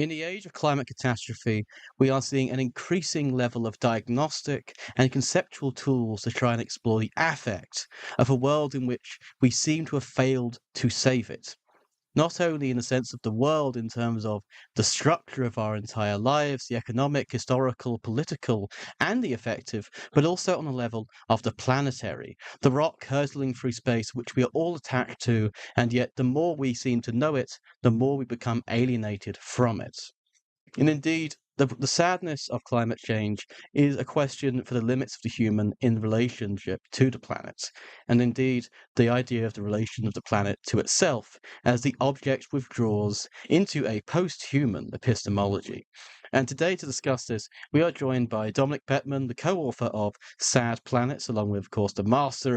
In the age of climate catastrophe, we are seeing an increasing level of diagnostic and conceptual tools to try and explore the affect of a world in which we seem to have failed to save it. Not only in the sense of the world in terms of the structure of our entire lives, the economic, historical, political, and the affective, but also on the level of the planetary, the rock hurtling through space which we are all attached to, and yet the more we seem to know it, the more we become alienated from it. And indeed, the sadness of climate change is a question for the limits of the human in relationship to the planet. And indeed, the idea of the relation of the planet to itself as the object withdraws into a post-human epistemology. And today, to discuss this, we are joined by Dominic Pettman, the co-author of Sad Planets, along with, of course, the master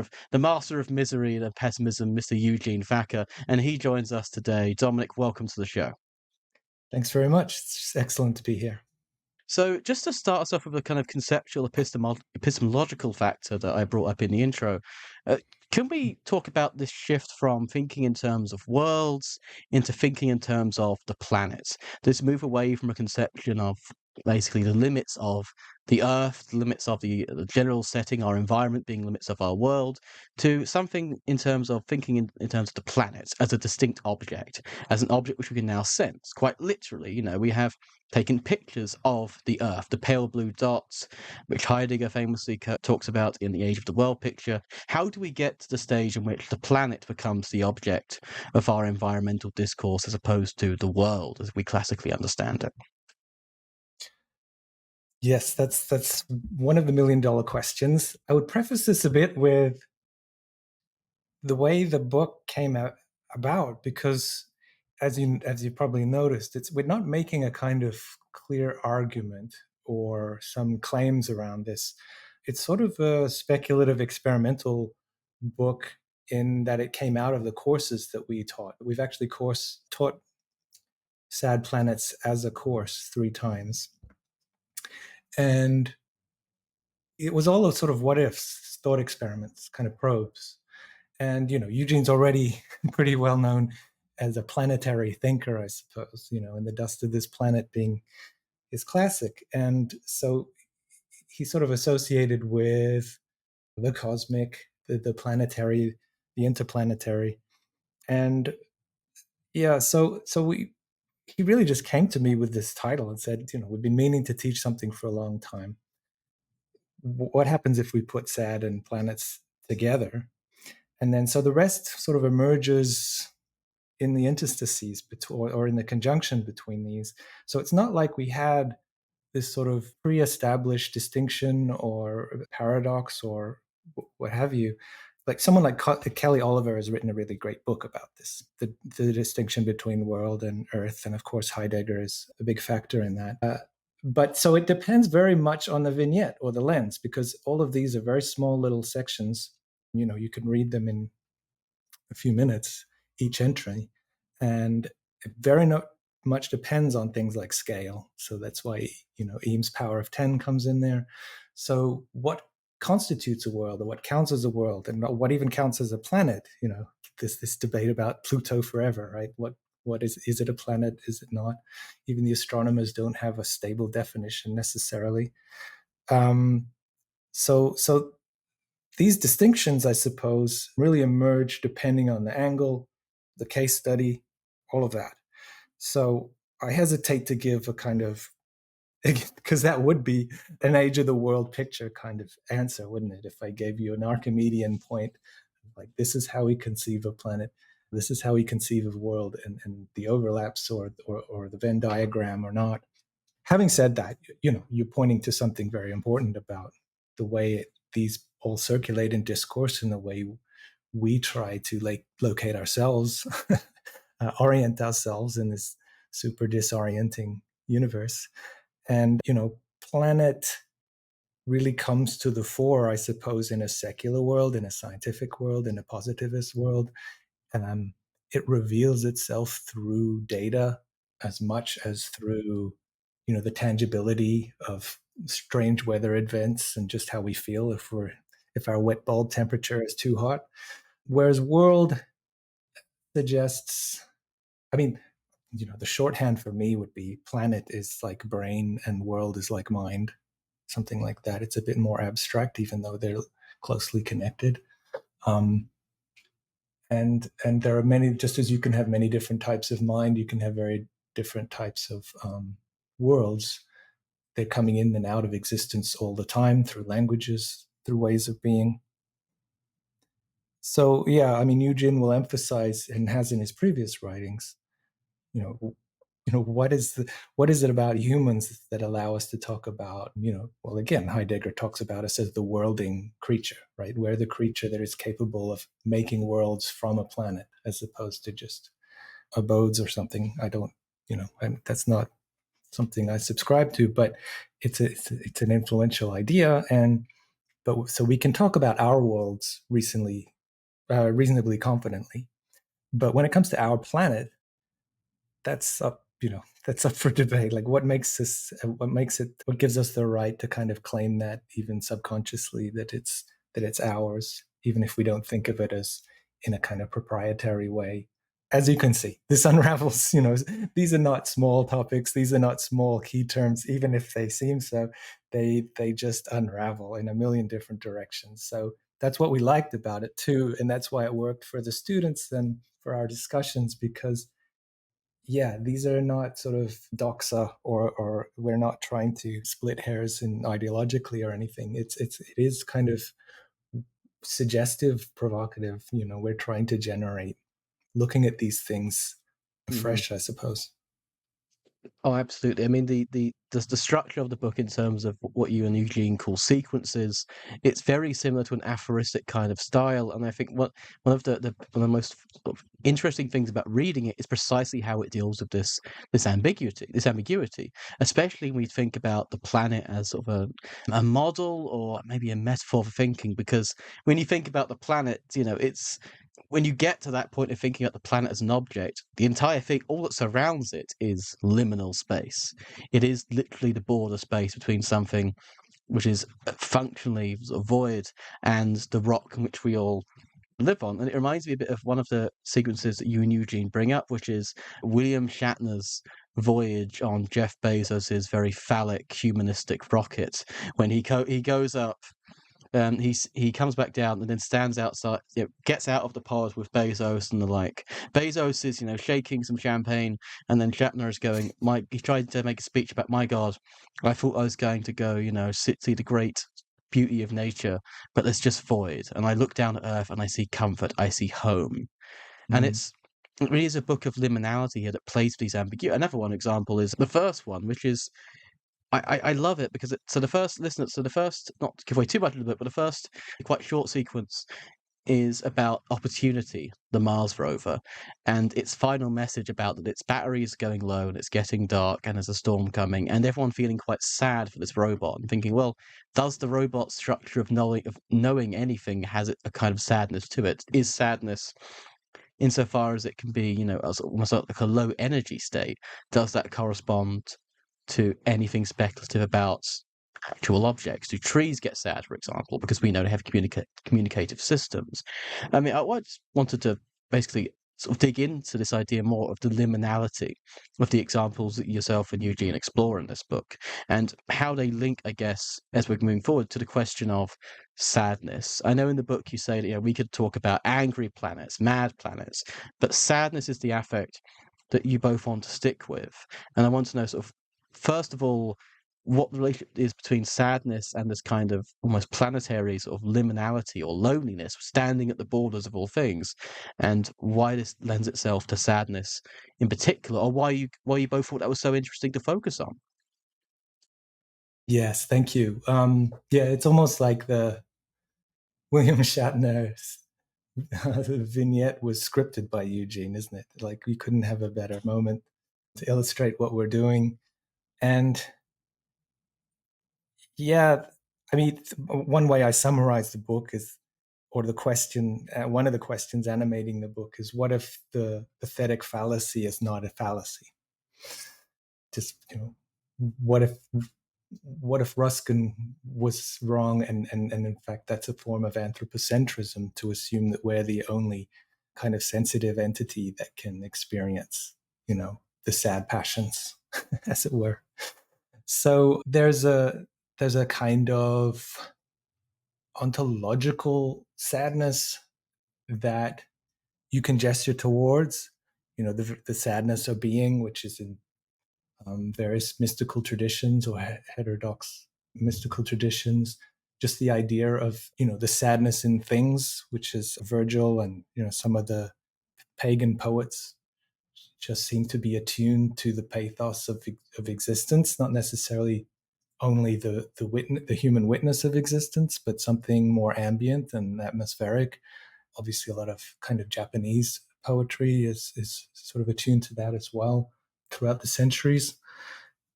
of misery and pessimism, Mr. Eugene Thacker, and he joins us today. Dominic, welcome to the show. Thanks very much. It's excellent to be here. So, just to start us off with a kind of conceptual epistemological factor that I brought up in the intro, can we talk about this shift from thinking in terms of worlds into thinking in terms of the planets? This move away from a conception of basically the limits of the Earth, the limits of the general setting, our environment being limits of our world, to something in terms of thinking in terms of the planets as a distinct object, as an object which we can now sense. Quite literally, we have taken pictures of the Earth, the pale blue dots, which Heidegger famously talks about in the Age of the World picture. How do we get to the stage in which the planet becomes the object of our environmental discourse as opposed to the world as we classically understand it? Yes, that's one of the million-dollar questions. I would preface this a bit with the way the book came about, because as you probably noticed, we're not making a kind of clear argument or some claims around this. It's sort of a speculative experimental book in that it came out of the courses that we taught. We've actually taught Sad Planets as a course 3 times. And it was all a sort of what ifs, thought experiments, kind of probes. And, Eugene's already pretty well known as a planetary thinker, I suppose, and The Dust of This Planet being his classic. And so he's sort of associated with the cosmic, the planetary, the interplanetary. And yeah, so he really just came to me with this title and said, we've been meaning to teach something for a long time. What happens if we put sad and planets together? And then so the rest sort of emerges in the interstices or in the conjunction between these. So it's not like we had this sort of pre-established distinction or paradox or what have you. Like someone like Kelly Oliver has written a really great book about this, the distinction between world and earth. And of course, Heidegger is a big factor in that. But so it depends very much on the vignette or the lens, because all of these are very small little sections. You can read them in a few minutes, each entry. And it very much depends on things like scale. So that's why, Eames' power of 10 comes in there. So what constitutes a world, or what counts as a world, and what even counts as a planet? This debate about Pluto forever, right? What is it a planet? Is it not? Even the astronomers don't have a stable definition necessarily. So these distinctions, I suppose, really emerge depending on the angle, the case study, all of that. So I hesitate to give a kind of, because that would be an age of the world picture kind of answer, wouldn't it? If I gave you an Archimedean point, like this is how we conceive of planet, this is how we conceive of world, and the overlaps or the Venn diagram or not. Having said that, you're pointing to something very important about the way these all circulate in discourse and the way we try to locate ourselves, orient ourselves in this super disorienting universe. And, planet really comes to the fore, I suppose, in a secular world, in a scientific world, in a positivist world. It reveals itself through data as much as through, the tangibility of strange weather events and just how we feel if our wet bulb temperature is too hot. Whereas world suggests, the shorthand for me would be planet is like brain and world is like mind, something like that. It's a bit more abstract, even though they're closely connected. And there are many, just as you can have many different types of mind, you can have very different types of worlds. They're coming in and out of existence all the time through languages, through ways of being. So yeah, I mean, Eugene will emphasize, and has in his previous writings, you know, what is it about humans that allow us to talk about, well, again, Heidegger talks about us as the worlding creature, right? We're the creature that is capable of making worlds from a planet, as opposed to just abodes or something. I don't, that's not something I subscribe to, but it's an influential idea. But so we can talk about our worlds reasonably confidently. But when it comes to our planet, that's up for debate. Like, what gives us the right to kind of claim that, even subconsciously, that it's ours, even if we don't think of it as in a kind of proprietary way. As you can see, this unravels, these are not small topics, these are not small key terms, even if they seem so. They just unravel in a million different directions. So that's what we liked about it too, and that's why it worked for the students and for our discussions, because yeah, these are not sort of doxa, or we're not trying to split hairs ideologically or anything. It is kind of suggestive, provocative. We're trying to generate, looking at these things afresh, I suppose. Oh, absolutely. I mean, the structure of the book in terms of what you and Eugene call sequences, it's very similar to an aphoristic kind of style. And I think one of the most sort of interesting things about reading it is precisely how it deals with this ambiguity, especially when we think about the planet as sort of a model or maybe a metaphor for thinking. Because when you think about the planet, it's when you get to that point of thinking about the planet as an object, the entire thing, all that surrounds it, is liminal space. It is literally the border space between something which is functionally sort of void and the rock in which we all live on. And it reminds me a bit of one of the sequences that you and Eugene bring up, which is William Shatner's voyage on Jeff Bezos's very phallic humanistic rocket, when he goes up. He comes back down and then stands outside, gets out of the pod with Bezos and the like. Bezos is, shaking some champagne, and then Shatner is going, he tried to make a speech about, my God, I thought I was going to go, see the great beauty of nature, but there's just void. And I look down at Earth and I see comfort, I see home. And it really is a book of liminality here that plays with these ambiguity. Another one example is the first one, which is, I love it because the first, not to give away too much of the book, but the first quite short sequence is about Opportunity, the Mars rover, and its final message about that its battery is going low and it's getting dark and there's a storm coming, and everyone feeling quite sad for this robot and thinking, well, does the robot's structure of knowing anything has a kind of sadness to it? Is sadness, insofar as it can be, as almost like a low energy state, does that correspond to anything speculative about actual objects? Do trees get sad, for example, because we know they have communicative systems? I mean, I just wanted to basically sort of dig into this idea more of the liminality of the examples that yourself and Eugene explore in this book, and how they link, I guess, as we're moving forward, to the question of sadness. I know in the book you say that we could talk about angry planets, mad planets, but sadness is the affect that you both want to stick with. And I want to know, sort of, first of all, what the relationship is between sadness and this kind of almost planetary sort of liminality or loneliness, standing at the borders of all things, and why this lends itself to sadness in particular, or why you both thought that was so interesting to focus on. Yes, thank you. Yeah, it's almost like the William Shatner's vignette was scripted by Eugene, isn't it? Like, we couldn't have a better moment to illustrate what we're doing. And yeah, I mean, one way I summarize the book is, or the question, one of the questions animating the book is, what if the pathetic fallacy is not a fallacy? Just, what if Ruskin was wrong, and in fact that's a form of anthropocentrism, to assume that we're the only kind of sensitive entity that can experience, the sad passions, as it were. So there's a kind of ontological sadness that you can gesture towards, the sadness of being, which is in various mystical traditions or heterodox mystical traditions. Just the idea of, the sadness in things, which is Virgil and, some of the pagan poets just seem to be attuned to the pathos of existence, not necessarily only the human witness of existence, but something more ambient and atmospheric. Obviously, a lot of kind of Japanese poetry is sort of attuned to that as well throughout the centuries.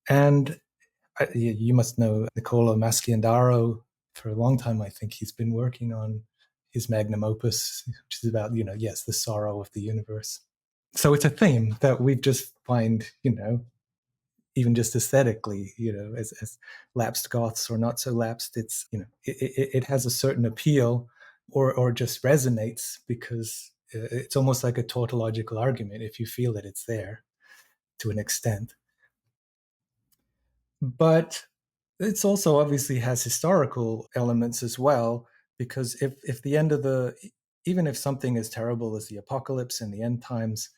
And you must know Niccolo Masciandaro. For a long time, I think he's been working on his magnum opus, which is about, yes, the sorrow of the universe. So it's a theme that we just find, even just aesthetically, as lapsed Goths or not so lapsed, it's, it has a certain appeal, or just resonates, because it's almost like a tautological argument if you feel that it's there to an extent. But it's also obviously has historical elements as well, because if the end of even if something as terrible as the apocalypse and the end times,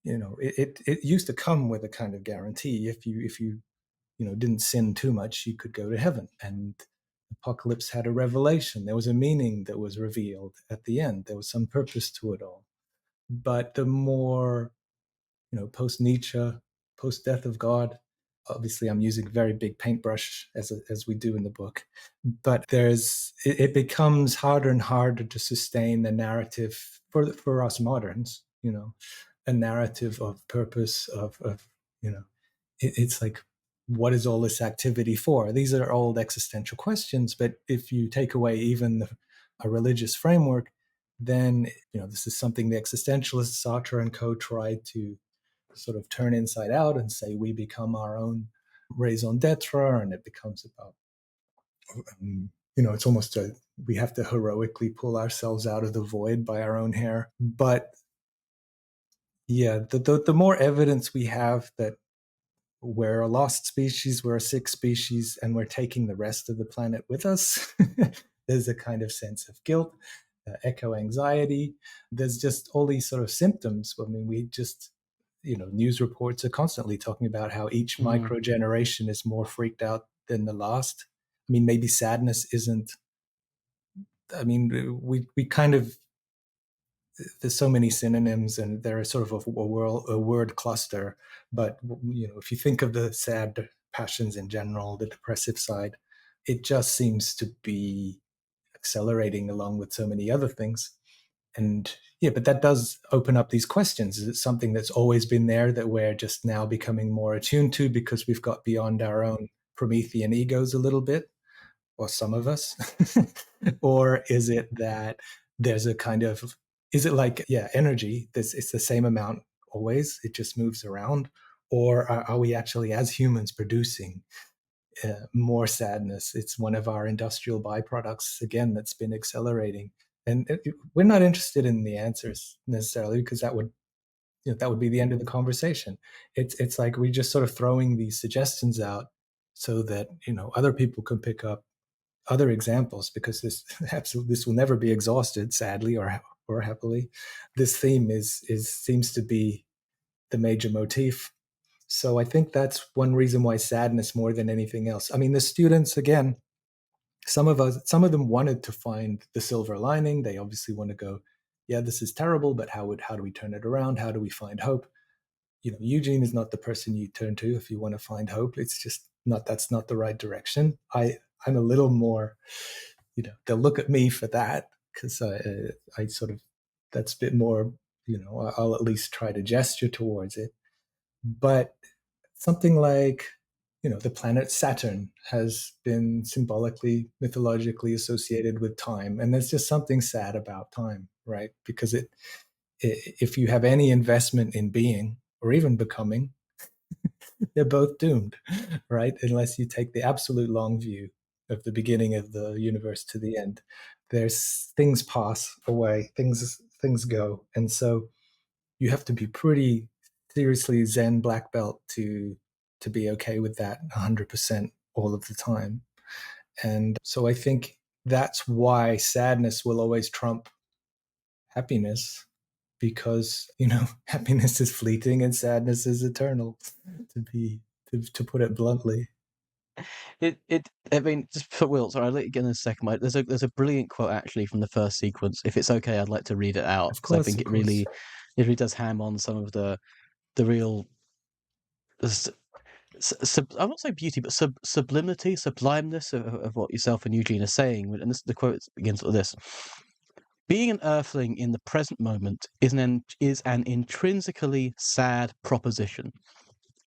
it used to come with a kind of guarantee. If you didn't sin too much, you could go to heaven. And apocalypse had a revelation. There was a meaning that was revealed at the end. There was some purpose to it all. But the more, post Nietzsche, post death of God, obviously I'm using a very big paintbrush as we do in the book, but it becomes harder and harder to sustain the narrative for us moderns, a narrative of purpose, of it's like, what is all this activity for? These are old existential questions, but if you take away even a religious framework, then this is something the existentialists Sartre and co tried to sort of turn inside out and say we become our own raison d'etre, and it becomes about it's almost we have to heroically pull ourselves out of the void by our own hair. But yeah, the more evidence we have that we're a lost species, we're a sick species, and we're taking the rest of the planet with us, there's a kind of sense of guilt, echo anxiety. There's just all these sort of symptoms. I mean, we just news reports are constantly talking about how each micro generation is more freaked out than the last. I mean, maybe sadness isn't. I mean, we kind of, there's so many synonyms, and there is sort of a word cluster. But if you think of the sad passions in general, the depressive side, it just seems to be accelerating along with so many other things. And yeah, but that does open up these questions. Is it something that's always been there that we're just now becoming more attuned to because we've got beyond our own Promethean egos a little bit, or some of us? Or is it that there's a kind of, is it like, energy, it's the same amount always, it just moves around? Or are we actually, as humans, producing more sadness? It's one of our industrial byproducts, again, that's been accelerating. And we're not interested in the answers necessarily, because that would be the end of the conversation. It's like we're just sort of throwing these suggestions out so that other people can pick up other examples, because this will never be exhausted, sadly or happily. This theme seems to be the major motif. So I think that's one reason why sadness more than anything else. I mean, the students, again, some of them wanted to find the silver lining. They obviously want to go, yeah, this is terrible, but how do we turn it around? How do we find hope? Eugene is not the person you turn to if you want to find hope. It's just that's not the right direction. I'm a little more, they'll look at me for that, because I sort of, that's a bit more, I'll at least try to gesture towards it. But something like, the planet Saturn has been symbolically, mythologically associated with time. And there's just something sad about time, right? Because if you have any investment in being or even becoming, they're both doomed, right? Unless you take the absolute long view of the beginning of the universe to the end. There's things pass away, things go. And so you have to be pretty seriously Zen black belt to be okay with that 100% all of the time. And so I think that's why sadness will always trump happiness, because happiness is fleeting and sadness is eternal, to put it bluntly. I mean, just for Will, sorry, I'll let you get in a second. There's a brilliant quote actually from the first sequence. If it's okay, I'd like to read it out Of because I course, think of course. it really does ham on some of the real, I won't say beauty, but sublimity, sublimeness of what yourself and Eugene are saying. And this the quote begins with this: "Being an Earthling in the present moment is an intrinsically sad proposition,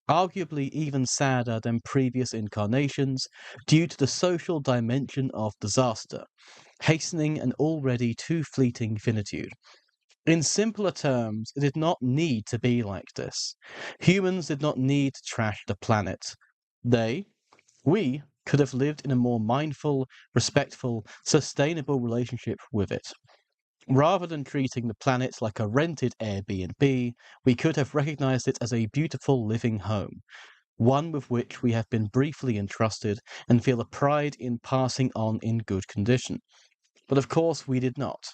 arguably even sadder than previous incarnations, due to the social dimension of disaster, hastening an already too fleeting finitude. In simpler terms, it did not need to be like this. Humans did not need to trash the planet. We, could have lived in a more mindful, respectful, sustainable relationship with it. Rather than treating the planet like a rented Airbnb, we could have recognized it as a beautiful living home, one with which we have been briefly entrusted and feel a pride in passing on in good condition. But of course we did not.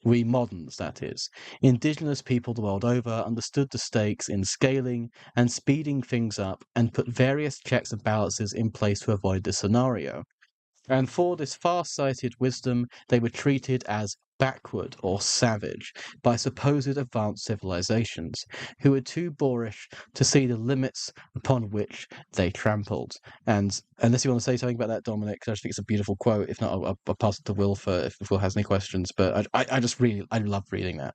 We moderns, that is, indigenous people the world over, understood the stakes in scaling and speeding things up and put various checks and balances in place to avoid this scenario. And for this far-sighted wisdom, they were treated as backward or savage by supposed advanced civilizations, who were too boorish to see the limits upon which they trampled. And unless you want to say something about that, Dominic, 'cause I just think it's a beautiful quote. If not, I'll pass it to Will for if Will has any questions. But I love reading that.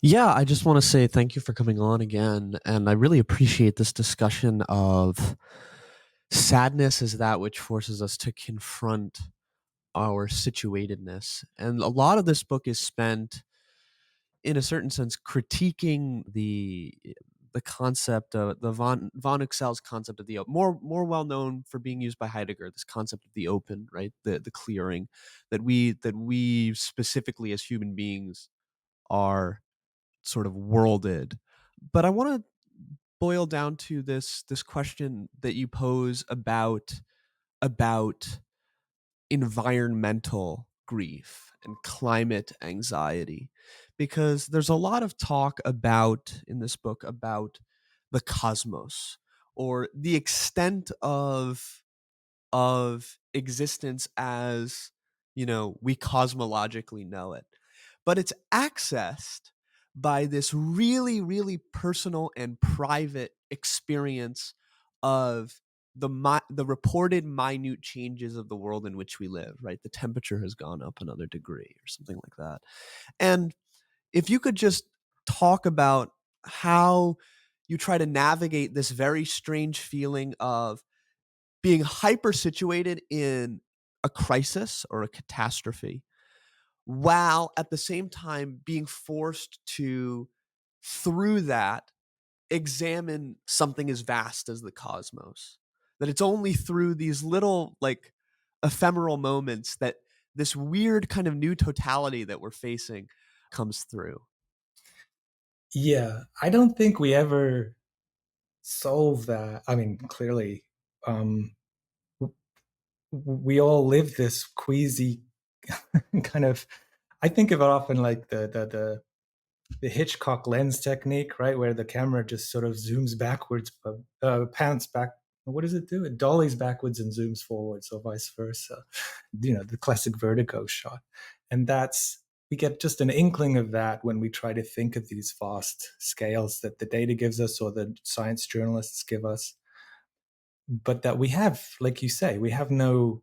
Yeah, I just want to say thank you for coming on again. And I really appreciate this discussion of sadness as that which forces us to confront our situatedness. And a lot of this book is spent, in a certain sense, critiquing the concept of the von Uxell's concept of the open, more well known for being used by Heidegger, this concept of the open, right? The clearing that we specifically as human beings are sort of worlded. But I want to boil down to this question that you pose about environmental grief and climate anxiety, because there's a lot of talk about in this book about the cosmos, or the extent of existence as we cosmologically know it, but it's accessed by this really, really personal and private experience of the reported minute changes of the world in which we live, right? The temperature has gone up another degree or something like that. And if you could just talk about how you try to navigate this very strange feeling of being hyper situated in a crisis or a catastrophe, while at the same time being forced to, through that, examine something as vast as the cosmos. That it's only through these little, like, ephemeral moments that this weird kind of new totality that we're facing comes through. Yeah, I don't think we ever solve that. I mean, clearly, we all live this queasy kind of. I think of it often like the Hitchcock lens technique, right, where the camera just sort of zooms backwards, pants back. What does it do? It dollies backwards and zooms forwards, or vice versa. The classic vertigo shot, and we get just an inkling of that when we try to think of these vast scales that the data gives us or the science journalists give us, but that we have, like you say, we have no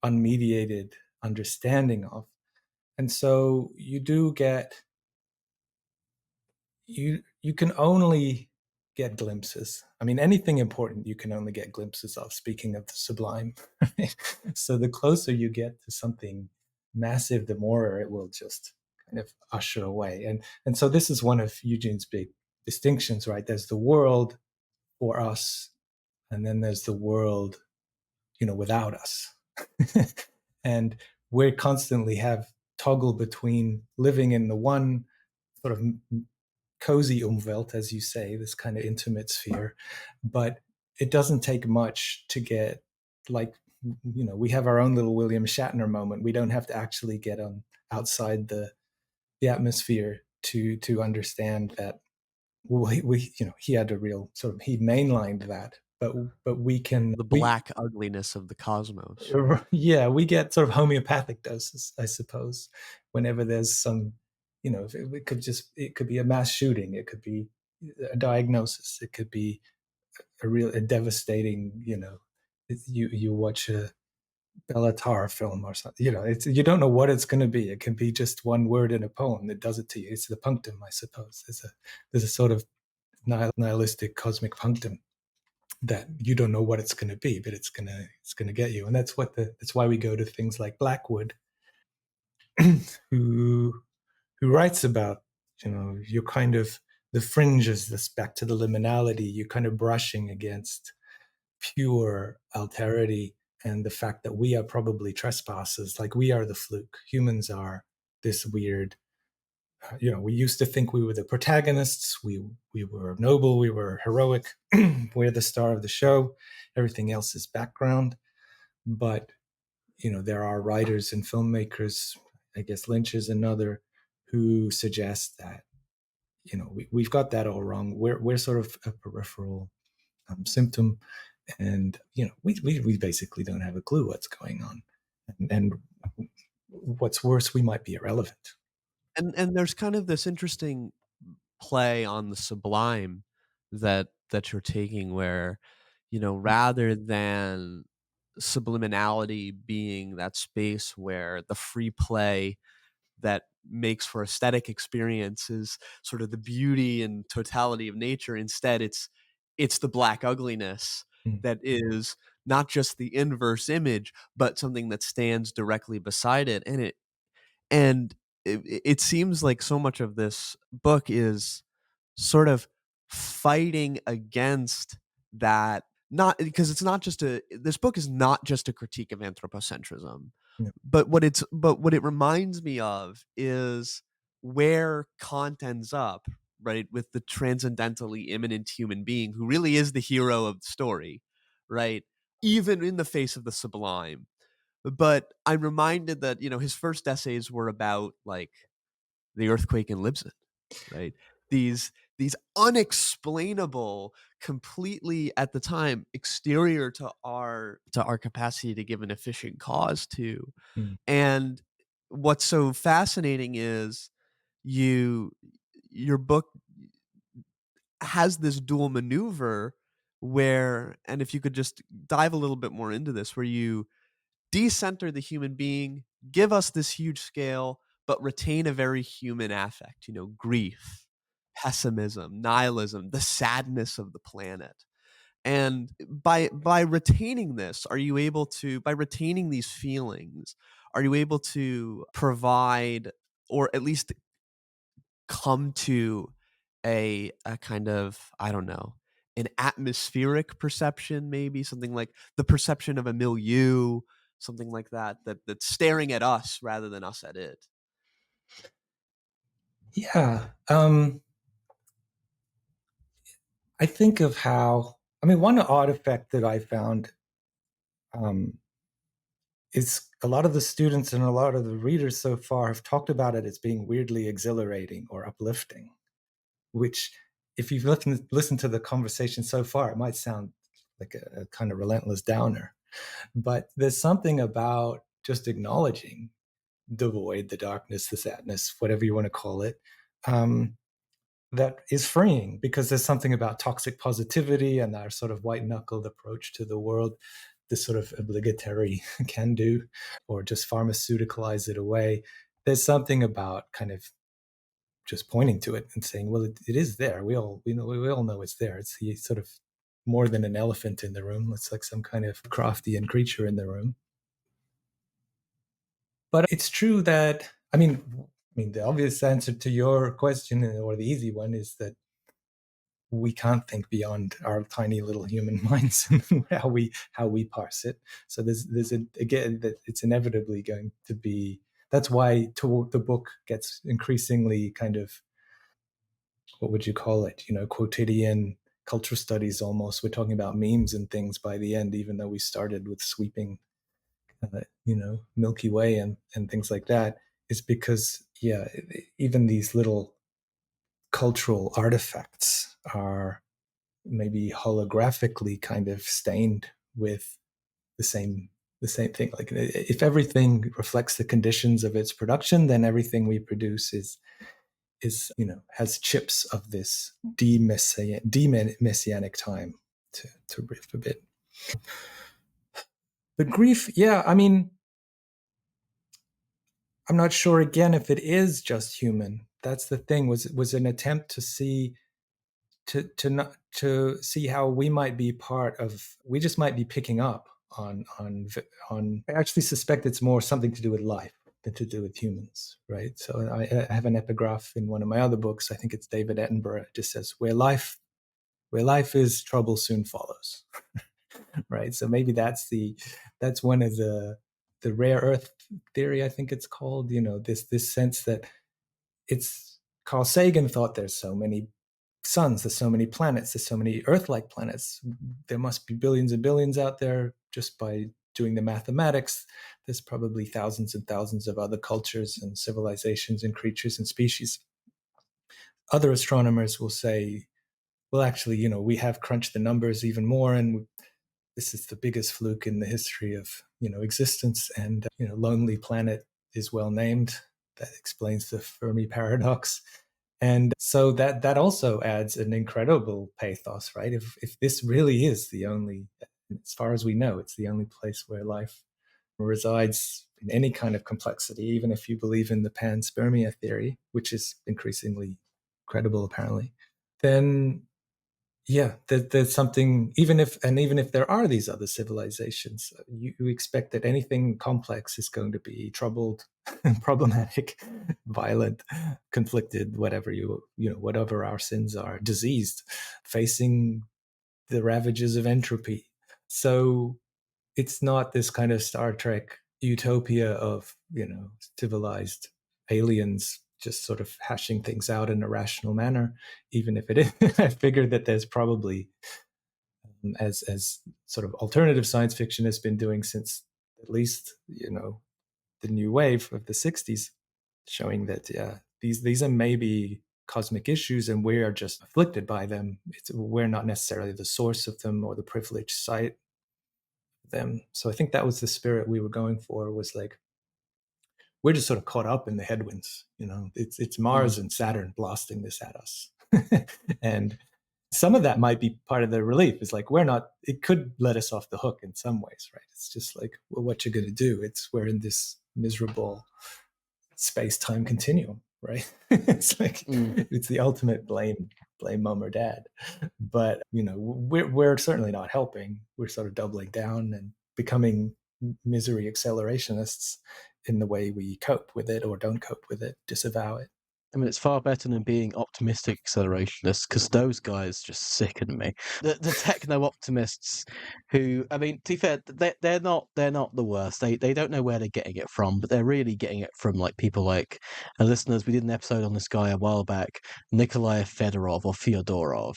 unmediated understanding of. And so you do get, you can only get glimpses. I mean, anything important you can only get glimpses of, speaking of the sublime. So the closer you get to something massive, the more it will just kind of usher away. And so this is one of Eugene's big distinctions, right? There's the world for us, and then there's the world, without us. And we constantly have toggle between living in the one sort of cozy Umwelt, as you say, this kind of intimate sphere. But it doesn't take much to get, like, we have our own little William Shatner moment. We don't have to actually get on outside the atmosphere to understand that. Well, he had a real sort of, he mainlined that, but we can The black ugliness of the cosmos. yeah, we get sort of homeopathic doses, I suppose, whenever there's some, it could be a mass shooting, it could be a diagnosis, it could be a devastating, you watch a Bellatar film or something, you don't know what it's going to be. It can be just one word in a poem that does it to you. It's the punctum, I suppose. There's a sort of nihilistic cosmic punctum that you don't know what it's going to be, but it's gonna get you. And that's why we go to things like Blackwood, who writes about, you're kind of the fringes, this back to the liminality, you're kind of brushing against pure alterity, and the fact that we are probably trespassers, like we are the fluke. Humans are this weird, we used to think we were the protagonists. We were noble. We were heroic. We're the star of the show. Everything else is background. But there are writers and filmmakers. I guess Lynch is another, who suggests that we've got that all wrong. We're sort of a peripheral symptom, and we basically don't have a clue what's going on, and what's worse, we might be irrelevant. And there's kind of this interesting play on the sublime that you're taking, where rather than subliminality being that space where the free play that makes for aesthetic experience is sort of the beauty and totality of nature, instead it's the black ugliness that is not just the inverse image, but something that stands directly beside it. And it seems like so much of this book is sort of fighting against that. Not because it's not just this book is not just a critique of anthropocentrism, Yeah. but what it reminds me of is where Kant ends up, right, with the transcendentally immanent human being who really is the hero of the story, right, even in the face of the sublime. But I'm reminded that his first essays were about, like, the earthquake in Libsyn, right? These unexplainable, completely at the time exterior to our capacity to give an efficient cause to. Mm. And what's so fascinating is your book has this dual maneuver where, and if you could just dive a little bit more into this, where you decenter the human being, give us this huge scale, but retain a very human affect, grief, pessimism, nihilism, the sadness of the planet. And by retaining this, are you able to, by retaining these feelings, are you able to provide, or at least come to a kind of, I don't know, an atmospheric perception, maybe something like the perception of a milieu, something like that's staring at us rather than us at it? Yeah. I think of how, one artifact that I found um, is a lot of the students and a lot of the readers so far have talked about it as being weirdly exhilarating or uplifting, which, if you've listened to the conversation so far, it might sound like a kind of relentless downer. But there's something about just acknowledging the void, the darkness, the sadness, whatever you want to call it, that is freeing, because there's something about toxic positivity and our sort of white-knuckled approach to the world, this sort of obligatory can do, or just pharmaceuticalize it away. There's something about kind of just pointing to it and saying, well, it is there. We all know it's there. It's sort of more than an elephant in the room. It's like some kind of Craftian creature in the room. But it's true that, the obvious answer to your question, or the easy one, is that we can't think beyond our tiny little human minds and how we parse it. So again, that it's inevitably going to be. That's why the book gets increasingly kind of, what would you call it? Quotidian culture studies almost. We're talking about memes and things by the end, even though we started with sweeping, Milky Way and things like that, is because, even these little cultural artifacts are maybe holographically kind of stained with the same thing. Like, if everything reflects the conditions of its production, then everything we produce is has chips of this de-messianic time, to riff a bit. But grief, I mean, I'm not sure again if it is just human. That's the thing. Was an attempt to see to see how we might be part of. We just might be picking up on. I actually suspect it's more something to do with life than to do with humans, right? So I have an epigraph in one of my other books. I think it's David Attenborough. It just says, where life is, trouble soon follows. Right. So maybe that's one of the rare earth theory, I think it's called. This sense that it's Carl Sagan thought there's so many suns, there's so many planets, there's so many Earth-like planets. There must be billions and billions out there. Just by doing the mathematics, there's probably thousands and thousands of other cultures and civilizations and creatures and species. Other astronomers will say, well, actually, we have crunched the numbers even more, and this is the biggest fluke in the history of existence. And Lonely Planet is well named. That explains the Fermi paradox. And so that also adds an incredible pathos, right? If this really is the only, as far as we know, it's the only place where life resides in any kind of complexity, even if you believe in the panspermia theory, which is increasingly credible apparently, then there's something. Even if there are these other civilizations, you expect that anything complex is going to be troubled, problematic, violent, conflicted, whatever whatever our sins are, diseased, facing the ravages of entropy. So it's not this kind of Star Trek utopia of civilized aliens just sort of hashing things out in a rational manner, even if it is. I figured that there's probably, as sort of alternative science fiction has been doing since at least the new wave of the 60s, showing that these are maybe cosmic issues and we are just afflicted by them. We're not necessarily the source of them or the privileged site of them. So I think that was the spirit we were going for, was like, we're just sort of caught up in the headwinds. It's Mars and Saturn blasting this at us. And some of that might be part of the relief, is like, it could let us off the hook in some ways, right? It's just like, well, what you're going to do? We're in this miserable space-time continuum, right? It's like, it's the ultimate blame mom or dad. But, we're certainly not helping. We're sort of doubling down and becoming misery accelerationists in the way we cope with it or don't cope with it, disavow it. I mean, it's far better than being optimistic accelerationists, because those guys just sicken me. The techno optimists, who, I mean, to be fair, they're not the worst. They don't know where they're getting it from, but they're really getting it from like people like listeners. We did an episode on this guy a while back, Nikolai Fyodorov,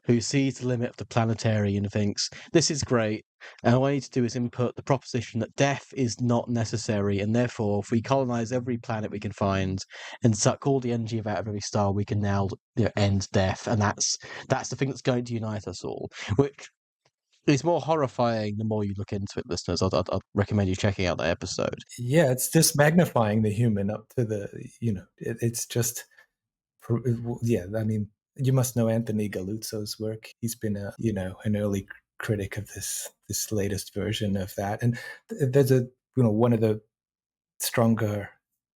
who sees the limit of the planetary and thinks, this is great, and all I need to do is input the proposition that death is not necessary, and therefore if we colonize every planet we can find and suck all the energy out of every star, we can now end death, and that's the thing that's going to unite us all, which is more horrifying the more you look into it, listeners. I'd recommend you checking out that episode. Yeah, it's just magnifying the human up to the, it's just, I mean, you must know Anthony Galuzzo's work. He's been an early critic of this latest version of that. And there's one of the stronger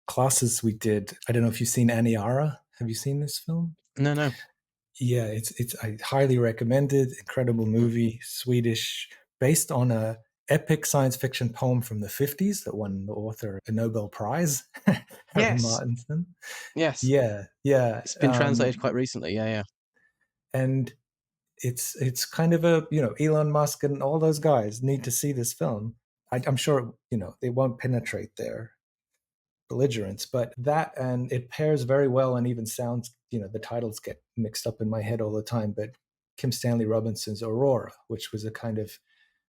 classes we did. I don't know if you've seen Aniara. Have you seen this film? No. Yeah, it's I highly recommend it. Incredible movie, Swedish, based on a epic science fiction poem from the 50s that won the author a Nobel Prize, Harry Martinson. Yes. Yeah. It's been translated quite recently. Yeah. And it's kind of a, Elon Musk and all those guys need to see this film. I'm sure, they won't penetrate their belligerence. But that, and it pairs very well and even sounds, the titles get mixed up in my head all the time, but Kim Stanley Robinson's Aurora, which was a kind of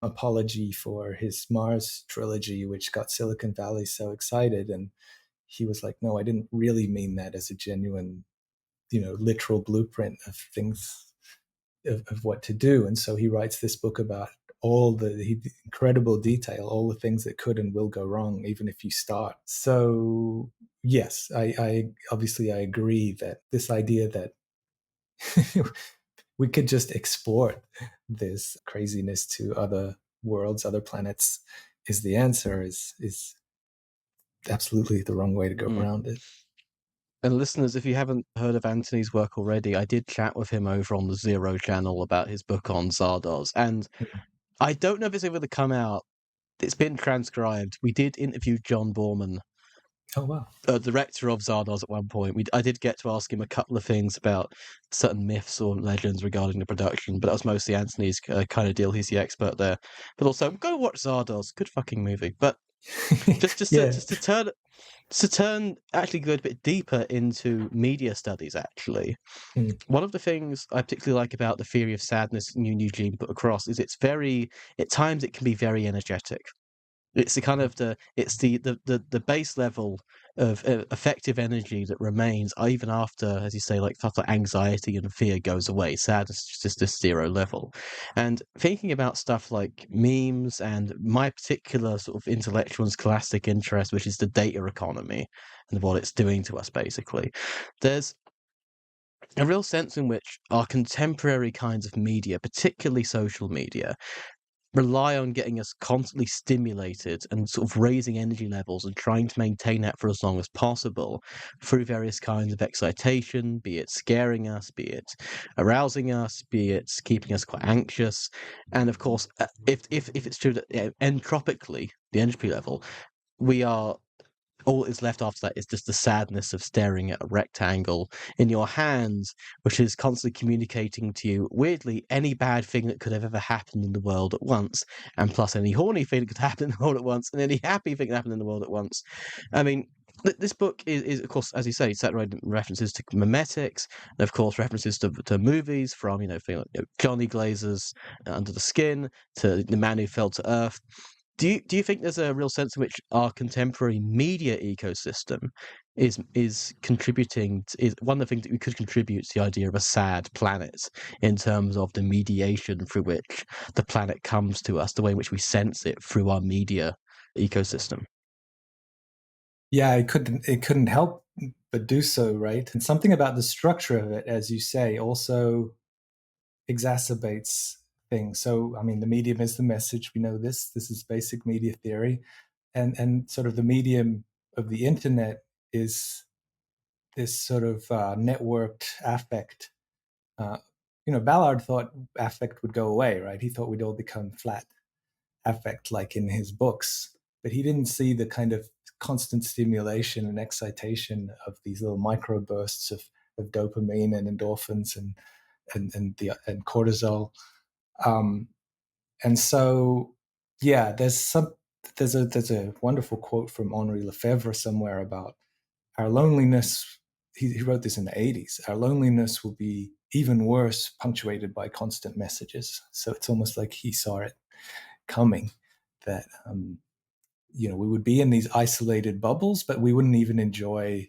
apology for his Mars trilogy, which got Silicon Valley so excited. And he was like, no, I didn't really mean that as a genuine, literal blueprint of things, of what to do. And so he writes this book about all the incredible detail, all the things that could and will go wrong, even if you start. So yes, I obviously I agree that this idea that we could just export this craziness to other worlds, other planets, is the answer, is absolutely the wrong way to go around it. And listeners, if you haven't heard of Anthony's work already, I did chat with him over on the Zero channel about his book on Zardoz. And I don't know if it's ever to come out. It's been transcribed. We did interview John Borman, Oh, wow. director of Zardoz, at one point. I did get to ask him a couple of things about certain myths or legends regarding the production, but that was mostly Anthony's kind of deal. He's the expert there. But also, go watch Zardoz. Good fucking movie. But just to turn actually go a bit deeper into media studies, actually. One of the things I particularly like about the theory of sadness Eugene put across is it's very, at times it can be very energetic. It's the kind of the base level of effective energy that remains even after, as you say, like after anxiety and fear goes away. Sadness is just this zero level. And thinking about stuff like memes and my particular sort of intellectual and scholastic interest, which is the data economy and what it's doing to us, basically, there's a real sense in which our contemporary kinds of media, particularly social media, rely on getting us constantly stimulated and sort of raising energy levels and trying to maintain that for as long as possible through various kinds of excitation, be it scaring us, be it arousing us, be it keeping us quite anxious. And of course, if it's true that entropically, the entropy level, we are all that is left after that is just the sadness of staring at a rectangle in your hands, which is constantly communicating to you, weirdly, any bad thing that could have ever happened in the world at once, and plus any horny thing that could happen in the world at once, and any happy thing that happened in the world at once. I mean, this book is, of course, as you say, saturated references to memetics, and of course, references to movies from, Johnny Glazer's Under the Skin to The Man Who Fell to Earth. Do you think there's a real sense in which our contemporary media ecosystem is contributing is one of the things that we could contribute to the idea of a sad planet in terms of the mediation through which the planet comes to us, the way in which we sense it through our media ecosystem? Yeah, it couldn't help but do so, right? And something about the structure of it, as you say, also exacerbates things. So, I mean, the medium is the message. We know this. This is basic media theory, and sort of the medium of the internet is this sort of networked affect. Ballard thought affect would go away, right? He thought we'd all become flat affect, like in his books, but he didn't see the kind of constant stimulation and excitation of these little microbursts of dopamine and endorphins and cortisol. And so, yeah, there's a wonderful quote from Henri Lefebvre somewhere about our loneliness. He wrote this in the 80s. Our loneliness will be even worse, punctuated by constant messages. So it's almost like he saw it coming, that we would be in these isolated bubbles, but we wouldn't even enjoy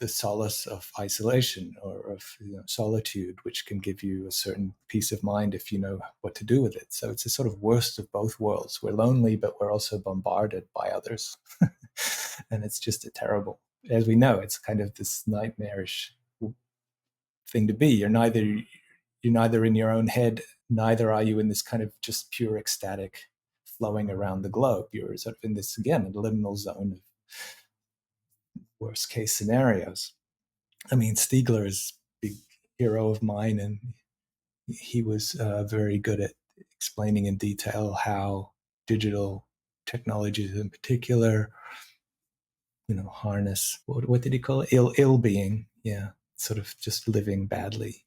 the solace of isolation or of solitude, which can give you a certain peace of mind if you know what to do with it. So it's a sort of worst of both worlds. We're lonely, but we're also bombarded by others. And it's just a terrible, as we know, it's kind of this nightmarish thing to be. You're neither in your own head, neither are you in this kind of just pure ecstatic flowing around the globe. You're sort of in this, again, a liminal zone of worst case scenarios. I mean, Stiegler is a big hero of mine, and he was very good at explaining in detail how digital technologies in particular, harness, what did he call it? Ill being. Yeah. Sort of just living badly,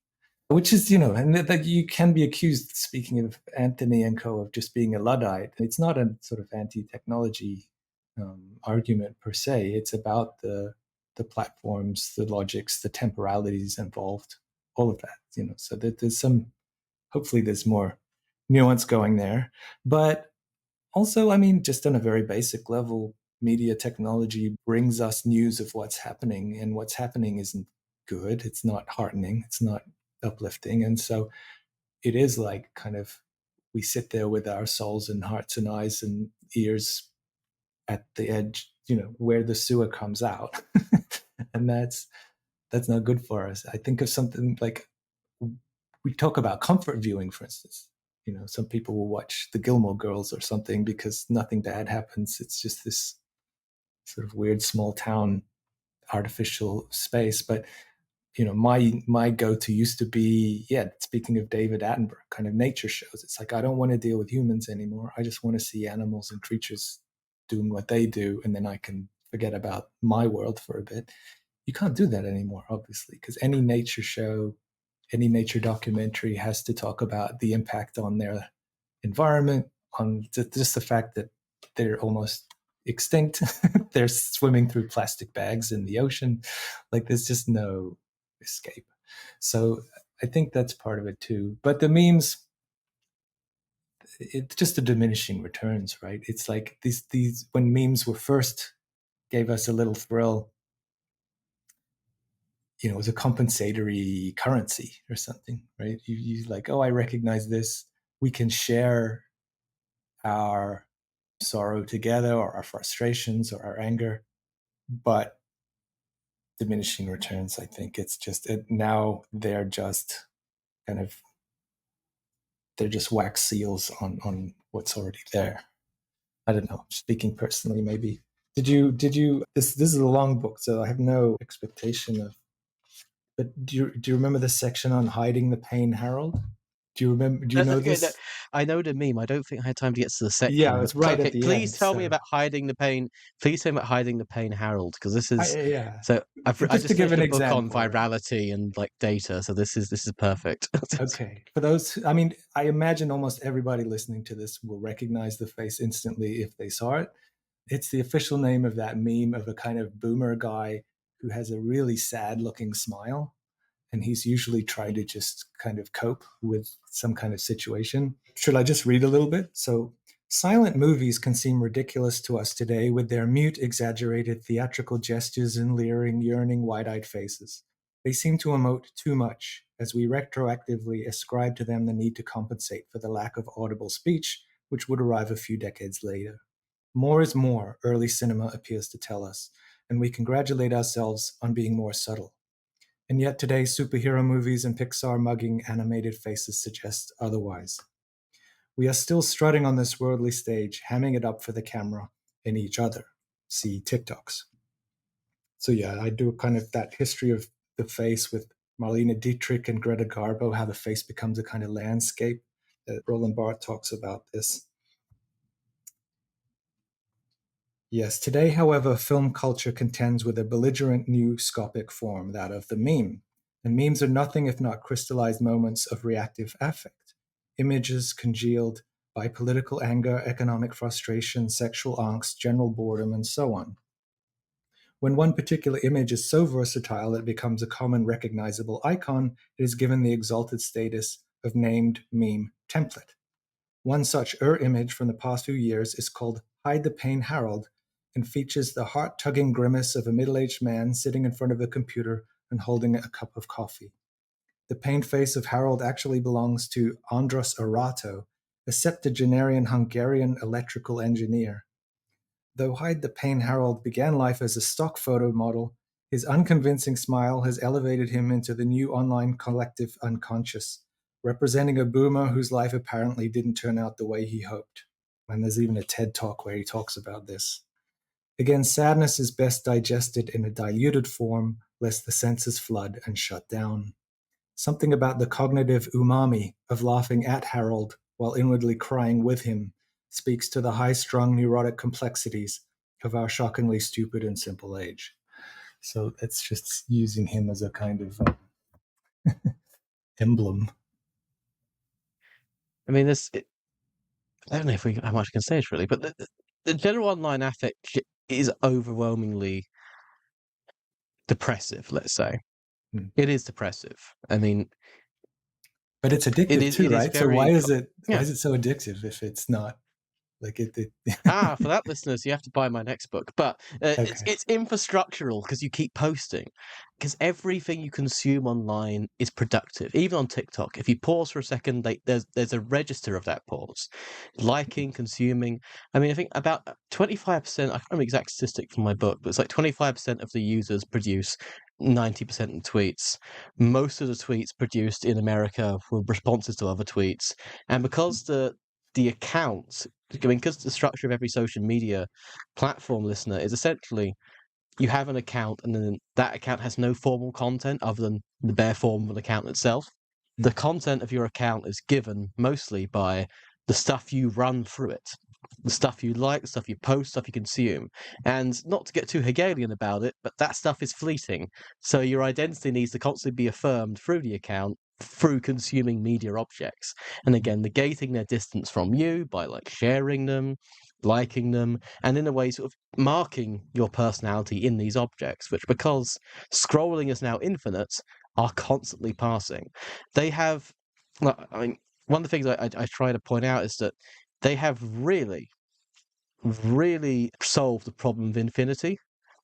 which is, and that you can be accused, speaking of Anthony and co, of just being a Luddite. It's not a sort of anti-technology argument per se. It's about the platforms, the logics, the temporalities involved, all of that. So that there's some, hopefully, there's more nuance going there. But also, I mean, just on a very basic level, media technology brings us news of what's happening, and what's happening isn't good. It's not heartening. It's not uplifting. And so it is like kind of, we sit there with our souls and hearts and eyes and ears at the edge, where the sewer comes out. And that's not good for us. I think of something like, we talk about comfort viewing, for instance. Some people will watch the Gilmore Girls or something because nothing bad happens. It's just this sort of weird small town artificial space. But my go-to used to be, speaking of David Attenborough, kind of nature shows. It's like, I don't want to deal with humans anymore. I just want to see animals and creatures doing what they do, and then I can forget about my world for a bit. You can't do that anymore, obviously, because any nature show, any nature documentary has to talk about the impact on their environment, on just the fact that they're almost extinct. They're swimming through plastic bags in the ocean. Like, there's just no escape. So I think that's part of it too. But the memes, it's just the diminishing returns, right? It's like these when memes were first gave us a little thrill, it was a compensatory currency or something, right? You like, oh, I recognize this. We can share our sorrow together, or our frustrations, or our anger. But diminishing returns, I think it's just now they're just kind of, they're just wax seals on what's already there. I don't know, speaking personally, maybe. Did you this is a long book, so I have no expectation of, but do you remember the section on hiding the pain, Harold? Do you know Okay, no, this? I know the meme. I don't think I had time to get to the Yeah, section, but it's right at okay, the please end. tell me So about hiding the pain. Please tell me about hiding the pain, Harold, because this is yeah, so. I just to just give finished an a book on example. virality and like data, so this is perfect. Okay, for those, I mean, I imagine almost everybody listening to this will recognize the face instantly if they saw it. It's the official name of that meme of a kind of boomer guy who has a really sad looking smile. And he's usually trying to just kind of cope with some kind of situation. Should I just read a little bit? So, silent movies can seem ridiculous to us today with their mute, exaggerated theatrical gestures and leering, yearning, wide eyed faces. They seem to emote too much, as we retroactively ascribe to them the need to compensate for the lack of audible speech, which would arrive a few decades later. More is more, early cinema appears to tell us, and we congratulate ourselves on being more subtle. And yet today, superhero movies and Pixar mugging animated faces suggest otherwise. We are still strutting on this worldly stage, hamming it up for the camera and each other. See TikToks. So yeah, I do kind of that history of the face with Marlene Dietrich and Greta Garbo, how the face becomes a kind of landscape. Roland Barthes talks about this. Yes, today, however, film culture contends with a belligerent new scopic form, that of the meme. And memes are nothing if not crystallized moments of reactive affect, images congealed by political anger, economic frustration, sexual angst, general boredom, and so on. When one particular image is so versatile that it becomes a common recognizable icon, it is given the exalted status of named meme template. One such image from the past few years is called Hide the Pain Harold and features the heart-tugging grimace of a middle-aged man sitting in front of a computer and holding a cup of coffee. The pained face of Harold actually belongs to Andros Arato, a septuagenarian Hungarian electrical engineer. Though Hide the Pain Harold began life as a stock photo model, his unconvincing smile has elevated him into the new online collective unconscious, representing a boomer whose life apparently didn't turn out the way he hoped. And there's even a TED talk where he talks about this. Again, sadness is best digested in a diluted form, lest the senses flood and shut down. Something about the cognitive umami of laughing at Harold while inwardly crying with him speaks to the high-strung neurotic complexities of our shockingly stupid and simple age. So that's just using him as a kind of emblem. I mean, I don't know if how much I can say it really, but the general online affect is overwhelmingly depressive, let's say. Mm. It is depressive. I mean, But it's it addictive is too, it is right? So why very is it yeah. so addictive if it's not like it For that listeners, you have to buy my next book. But okay. it's infrastructural because you keep posting. Because everything you consume online is productive. Even on TikTok, if you pause for a second, there's a register of that pause. Liking, consuming. I mean, I think about 25%. I can't remember the exact statistic from my book, but it's like 25% of the users produce 90% of tweets. Most of the tweets produced in America were responses to other tweets, and because the accounts, I mean, because the structure of every social media platform, listener, is essentially you have an account and then that account has no formal content other than the bare form of an account itself. The Mm. content of your account is given mostly by the stuff you run through it, the stuff you like, the stuff you post, stuff you consume. And not to get too Hegelian about it, but that stuff is fleeting. So your identity needs to constantly be affirmed through the account, through consuming media objects. And again, negating their distance from you by like sharing them, liking them, and in a way sort of marking your personality in these objects, which because scrolling is now infinite, are constantly passing. They have, I mean, one of the things I try to point out is that they have really, really solved the problem of infinity.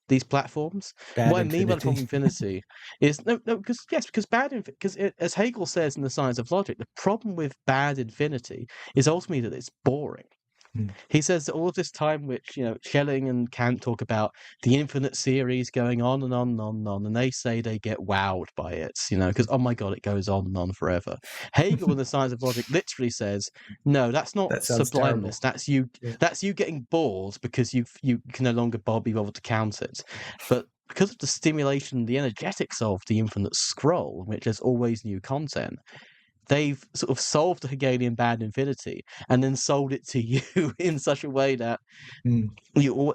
These platforms. Bad What I mean by the infinity. problem of infinity is no, because yes, because as Hegel says in the Science of Logic, the problem with bad infinity is ultimately that it's boring. Mm. He says that all of this time, which Schelling and Kant talk about the infinite series going on and on and on and on, and they say they get wowed by it, because oh my god, it goes on and on forever. Hegel in the Science of Logic literally says, no, that's not That sounds sublimeness. terrible. That's you. Yeah. That's you getting bored because you can no longer be able to count it. But because of the stimulation, the energetics of the infinite scroll, in which there's always new content, they've sort of solved the Hegelian bad infinity and then sold it to you in such a way that Mm.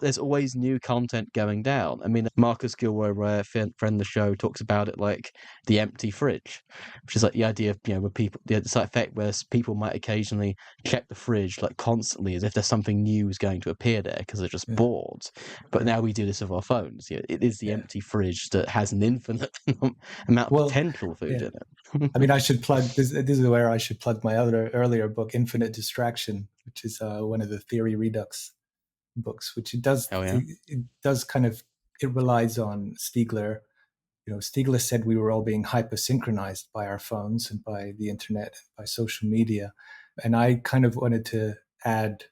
there's always new content going down. I mean, Marcus Gilroy, friend of the show, talks about it like the empty fridge, which is like the idea of when people the side effect where people might occasionally check the fridge like constantly as if there's something new is going to appear there because they're just Yeah. bored. But Yeah. now we do this with our phones. It is the Yeah. empty fridge that has an infinite amount of Well, potential food yeah. in it. I mean, I should plug this. This is where I should plug my earlier book, Infinite Distraction, which is one of the theory redux books, which it does Hell yeah. it does kind of it relies on Stiegler. Stiegler said we were all being hyper-synchronized by our phones and by the internet and by social media, and I kind of wanted to add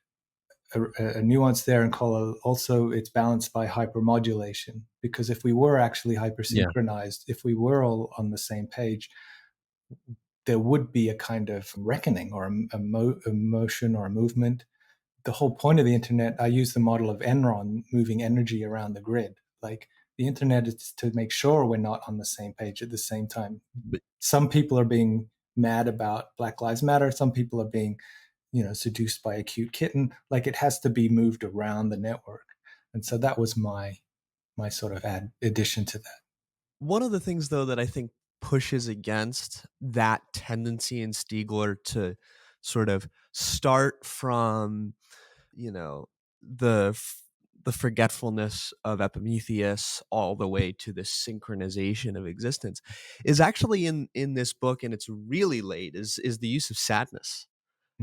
a nuance there and call also it's balanced by hypermodulation, because if we were actually hyper-synchronized, if we were all on the same page, there would be a kind of reckoning or a motion or a movement. The whole point of the internet, I use the model of Enron moving energy around the grid. Like the internet is to make sure we're not on the same page at the same time. Some people are being mad about Black Lives Matter. Some people are being, seduced by a cute kitten. Like it has to be moved around the network. And so that was my sort of addition to that. One of the things, though, that I think pushes against that tendency in Stiegler to sort of start from, the forgetfulness of Epimetheus all the way to the synchronization of existence is actually in this book, and it's really late, is the use of sadness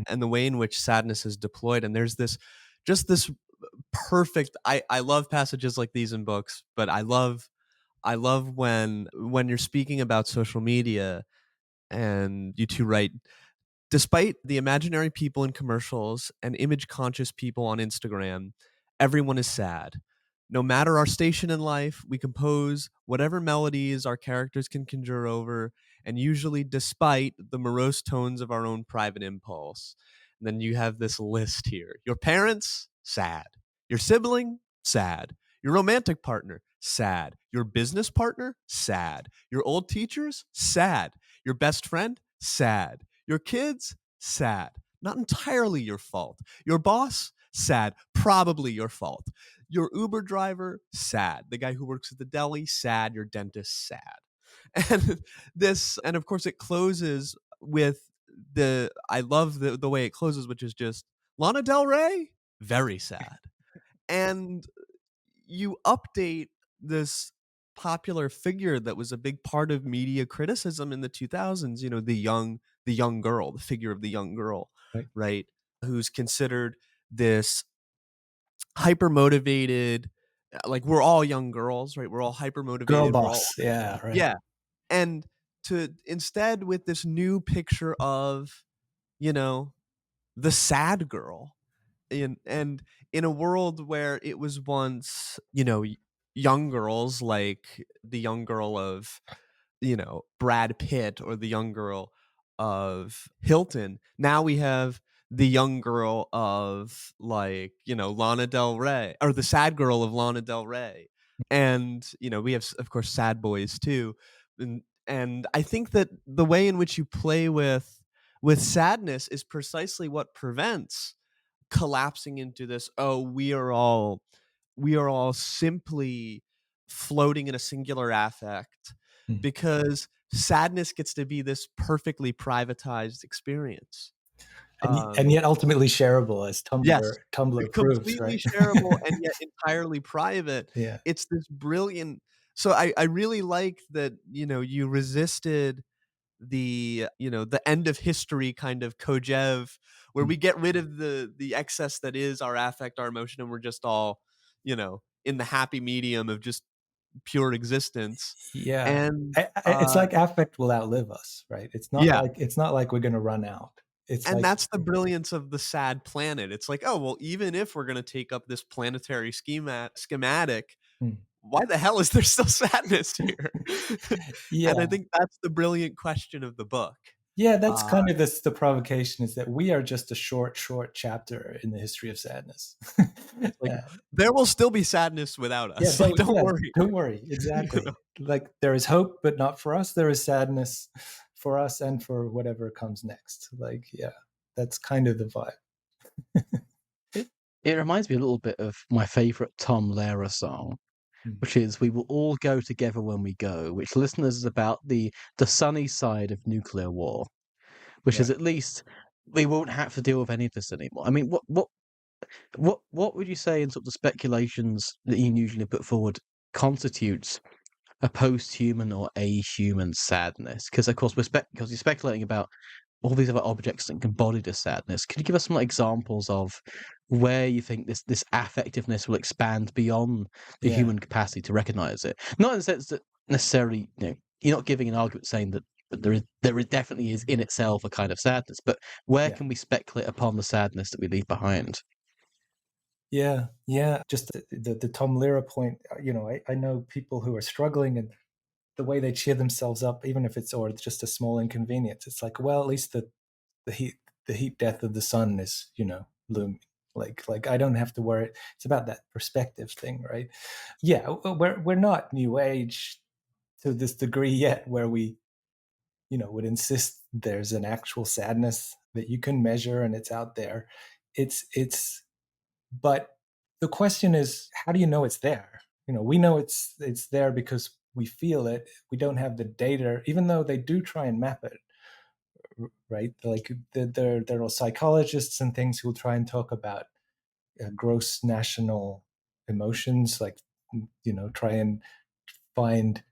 and the way in which sadness is deployed. And there's this perfect, I love passages like these in books, but I love when you're speaking about social media and you two write, despite the imaginary people in commercials and image conscious people on Instagram, everyone is sad. No matter our station in life, we compose whatever melodies our characters can conjure over, and usually despite the morose tones of our own private impulse. And then you have this list here. Your parents, sad. Your sibling, sad. Your romantic partner, sad. Your business partner, sad. Your old teachers, sad. Your best friend, sad. Your kids, sad. Not entirely your fault. Your boss, sad. Probably your fault. Your Uber driver, sad. The guy who works at the deli, sad. Your dentist, sad. And of course it closes with I love the way it closes, which is just Lana Del Rey, very sad. and you update this popular figure that was a big part of media criticism in the 2000s, the young girl, the figure of the young girl, Right. right? Who's considered this hyper motivated, like we're all young girls, right? We're all hyper Girl motivated. We're all, boss. Yeah. Right. yeah. And to instead with this new picture of, you know, the sad girl and in a world where it was once, young girls like the young girl of, Brad Pitt or the young girl of Hilton. Now we have the young girl of like, Lana Del Rey, or the sad girl of Lana Del Rey. And, we have of course sad boys too. And I think that the way in which you play with sadness is precisely what prevents collapsing into this, oh, we are all simply floating in a singular affect, Mm. because sadness gets to be this perfectly privatized experience. And yet ultimately shareable, as Yes, Tumblr proves, completely right? shareable and yet entirely private. Yeah. It's this brilliant. So I really like that, you resisted the end of history kind of Kojev, where Mm. we get rid of the excess that is our affect, our emotion, and we're just all, in the happy medium of just pure existence. Yeah. And It's like affect will outlive us, right? yeah, It's not like we're going to run out. It's and like, that's the brilliance of the sad planet. It's like, oh well, even if we're going to take up this planetary schematic, mm. why the hell is there still sadness here? And I Yeah. think that's the brilliant question of the book. Yeah, that's Uh, kind of the provocation, is that we are just a short chapter in the history of sadness. like Uh, there will still be sadness without yeah, us. Like, don't yeah, worry. don't worry. Exactly. Like there is hope, but not for us. There is sadness for us and for whatever comes next. Like, yeah, that's kind of the vibe. It reminds me a little bit of my favorite Tom Lehrer song, Mm. which is "We Will All Go Together When We Go," which listeners is about the sunny side of nuclear war, which is Right. at least we won't have to deal with any of this anymore. I mean, what would you say in sort of the speculations that you usually put forward constitutes a post-human or a human sadness? Because of course because you're speculating about all these other objects that can embody the sadness. Could you give us some examples of where you think this affectiveness will expand beyond the Yeah. human capacity to recognize it? Not in the sense that necessarily, you're not giving an argument saying that there definitely is in itself a kind of sadness, but where Yeah. can we speculate upon the sadness that we leave behind? Yeah. Yeah. Just the Tom Lehrer point, I know people who are struggling, and the way they cheer themselves up, even if it's or it's just a small inconvenience, it's like, well, at least the heat death of the sun is, looming. Like I don't have to worry. It's about that perspective thing, right? Yeah, we're not new age to this degree yet, where we, would insist there's an actual sadness that you can measure and it's out there. It's but the question is, how do you know it's there? We know it's there because we feel it. We don't have the data, even though they do try and map it, right? Like there are psychologists and things who will try and talk about gross national emotions, like, try and find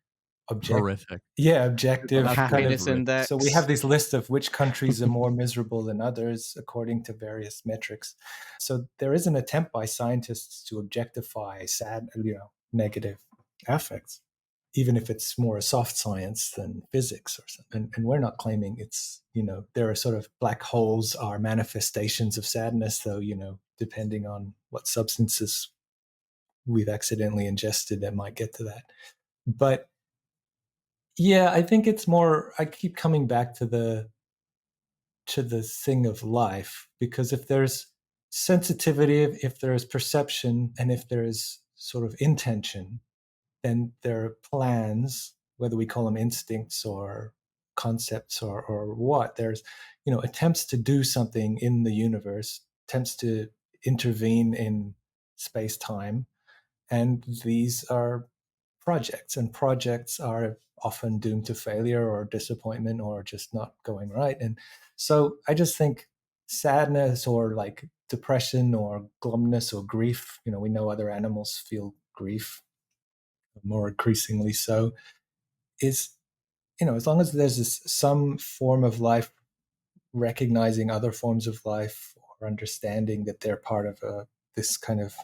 object Horrific. The objective kind of. happiness Absolutely. So we have index. these lists of which countries are more miserable than others according to various metrics. So there is an attempt by scientists to objectify sad, negative affects, even if it's more a soft science than physics or something. And we're not claiming it's, there are sort of black holes are manifestations of sadness, though, depending on what substances we've accidentally ingested that might get to that. But yeah, I think it's more, I keep coming back to the thing of life, because if there's sensitivity, if there's perception, and if there's sort of intention, then there are plans, whether we call them instincts or concepts or what. There's, attempts to do something in the universe, attempts to intervene in space time, and these are projects, and projects are often doomed to failure or disappointment or just not going right. And so I just think sadness or like depression or glumness or grief. We know other animals feel grief, more increasingly so. Is as long as there's some form of life recognizing other forms of life or understanding that they're part of this kind of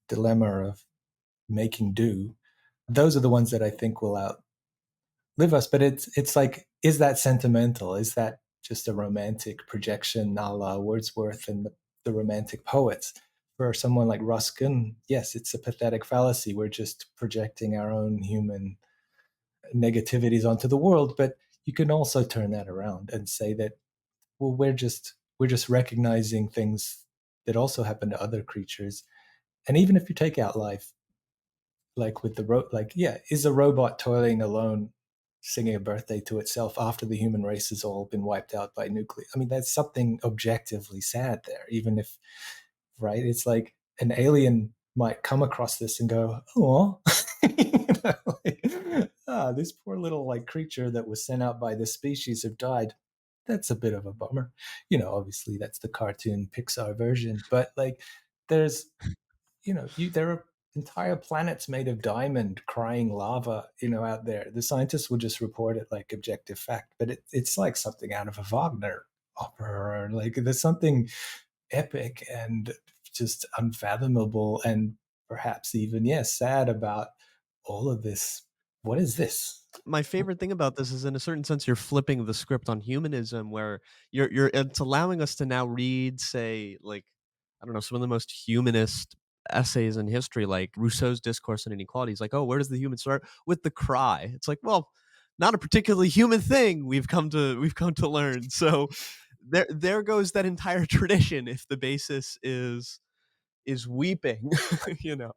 dilemma of making do, those are the ones that I think will outlive us. But it's like, is that sentimental? Is that just a romantic projection a la Wordsworth and the romantic poets? For someone like Ruskin, yes, it's a pathetic fallacy. We're just projecting our own human negativities onto the world. But you can also turn that around and say that, well, we're just recognizing things that also happen to other creatures. And even if you take out life, like with is a robot toiling alone singing a birthday to itself after the human race has all been wiped out by nuclear? I mean, that's something objectively sad there. Even if, right, it's like an alien might come across this and go, oh, this poor little like creature that was sent out by this species have died. That's a bit of a bummer. Obviously that's the cartoon Pixar version, but like there's, there are entire planets made of diamond crying lava, out there. The scientists will just report it like objective fact, but it's like something out of a Wagner opera, or like there's something epic and just unfathomable and perhaps even, yes, sad about all of this. What is this? My favorite thing about this is, in a certain sense, you're flipping the script on humanism, where it's allowing us to now read, say, like, I don't know, some of the most humanist essays in history, like Rousseau's Discourse on Inequality. It's like, oh, where does the human start? With the cry. It's like, well, not a particularly human thing, we've come to learn. So there goes that entire tradition if the basis is weeping. you know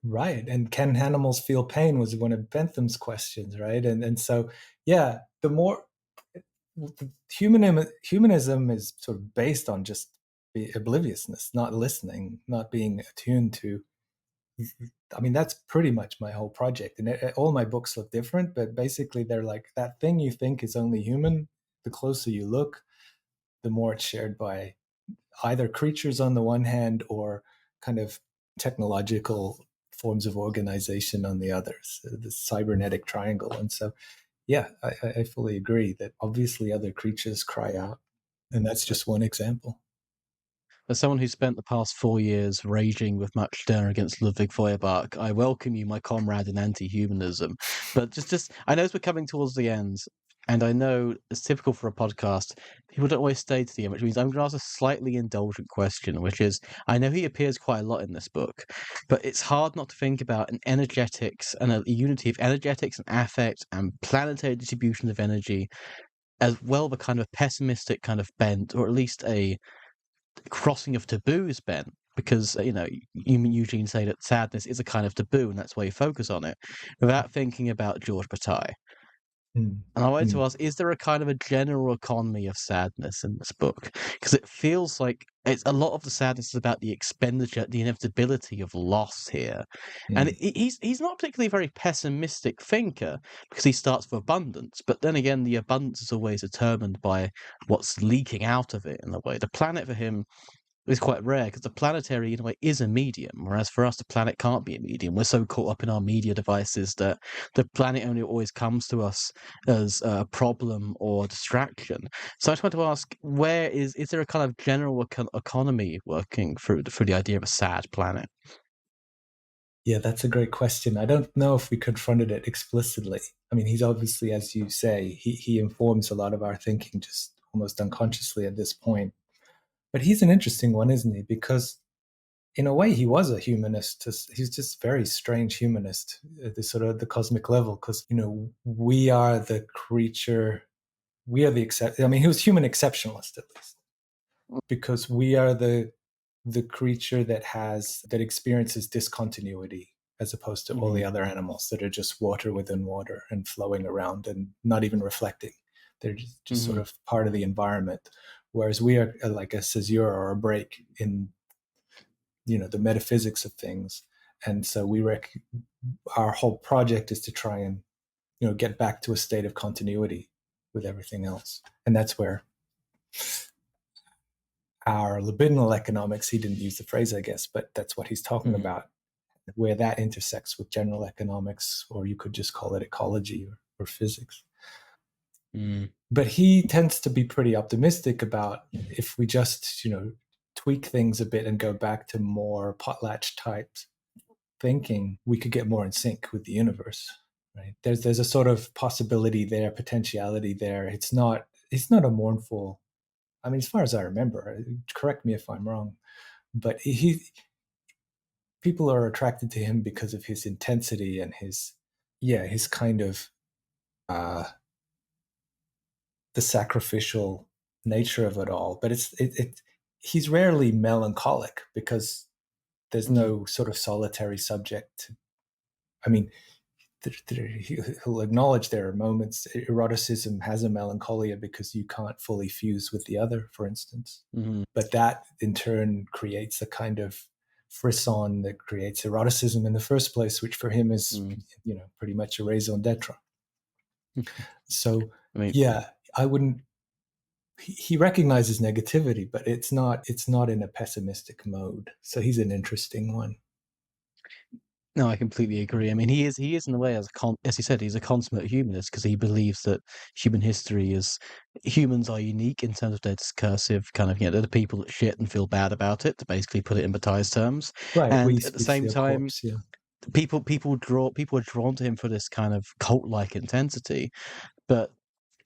Right. And can animals feel pain was one of Bentham's questions, right? And so, yeah, the more humanism is sort of based on just the obliviousness, not listening, not being attuned to. I mean, that's pretty much my whole project. And all my books look different, but basically they're like that thing you think is only human. The closer you look, the more it's shared by either creatures on the one hand or kind of technological forms of organization on the others, the cybernetic triangle. And so, yeah, I fully agree that obviously other creatures cry out. And that's just one example. As someone who spent the past 4 years raging with Max Stirner against Ludwig Feuerbach, I welcome you, my comrade in anti-humanism. But I know as we're coming towards the end, and I know it's typical for a podcast, people don't always stay to the end, which means I'm going to ask a slightly indulgent question, which is, I know he appears quite a lot in this book, but it's hard not to think about an energetics and a unity of energetics and affect and planetary distributions of energy, as well the kind of pessimistic kind of bent, or at least a crossing of taboos, Ben, because Eugene say that sadness is a kind of taboo, and that's why you focus on it, without thinking about George Bataille. Mm. And I wanted to Mm. ask: is there a kind of a general economy of sadness in this book? Because it feels like it's a lot of the sadness is about the expenditure, the inevitability of loss here, and Mm. he's not particularly a very pessimistic thinker because he starts with abundance, but then again, the abundance is always determined by what's leaking out of it. In a way, the planet for him is quite rare because the planetary, in a way, is a medium, whereas for us, the planet can't be a medium. We're so caught up in our media devices that the planet only always comes to us as a problem or a distraction. So I just want to ask, is there a kind of general economy working through the idea of a sad planet? Yeah, that's a great question. I don't know if we confronted it explicitly. I mean, he's obviously, as you say, he informs a lot of our thinking just almost unconsciously at this point. But he's an interesting one, isn't he? Because in a way, he was a humanist. He's just very strange humanist at the sort of the cosmic level. Because we are the creature, we are the except. I mean, he was human exceptionalist at least, because we are the creature that experiences discontinuity as opposed to all the other animals that are just water within water and flowing around and not even reflecting. They're just sort of part of the environment, whereas we are like a caesura or a break in the metaphysics of things. And so our whole project is to try and get back to a state of continuity with everything else. And that's where our libidinal economics, he didn't use the phrase, I guess, but that's what he's talking about, where that intersects with general economics, or you could just call it ecology or physics. But he tends to be pretty optimistic about if we just, tweak things a bit and go back to more potlatch type thinking, we could get more in sync with the universe. Right? There's a sort of possibility there, potentiality there. It's not a mournful. I mean, as far as I remember, correct me if I'm wrong, but people are attracted to him because of his intensity and his kind of the sacrificial nature of it all. But he's rarely melancholic because there's no sort of solitary subject. I mean, he'll acknowledge there are moments. Eroticism has a melancholia because you can't fully fuse with the other, for instance. But that in turn creates a kind of frisson that creates eroticism in the first place, which for him is, pretty much a raison d'etre. So, I wouldn't. He recognizes negativity, but it's not in a pessimistic mode. So he's an interesting one. No, I completely agree. I mean, he is in a way, as he said, he's a consummate humanist because he believes that human history humans are unique in terms of their discursive kind of, they're the people that shit and feel bad about it, to basically put it in Bataille's terms. Right. And at the same time, people are drawn to him for this kind of cult-like intensity. But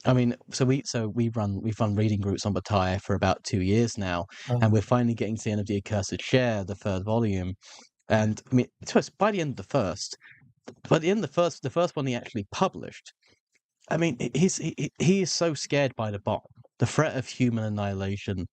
I mean, we've run reading groups on Bataille for about 2 years now, and we're finally getting to the end of the Accursed Share, the 3rd volume. And I mean, by the end of the first one he actually published, I mean, he is so scared by the bomb. The threat of human annihilation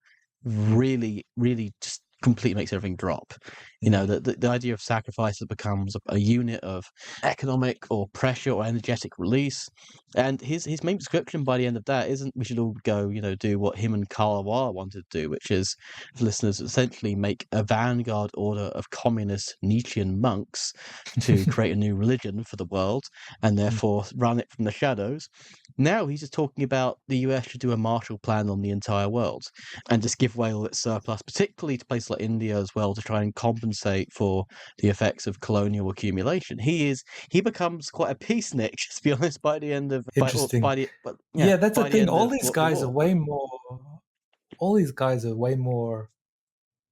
really, really just completely makes everything drop. The idea of sacrifice becomes a unit of economic or pressure or energetic release. And his main prescription by the end of that isn't we should all go, do what him and Kalawa wanted to do, which is, for listeners, essentially make a vanguard order of communist Nietzschean monks to create a new religion for the world and therefore run it from the shadows. Now he's just talking about the US should do a Marshall Plan on the entire world and just give away all its surplus, particularly to places like India as well, to try and compensate for the effects of colonial accumulation. He becomes quite a peacenik, to be honest, by the end of that's the thing. All these guys are way more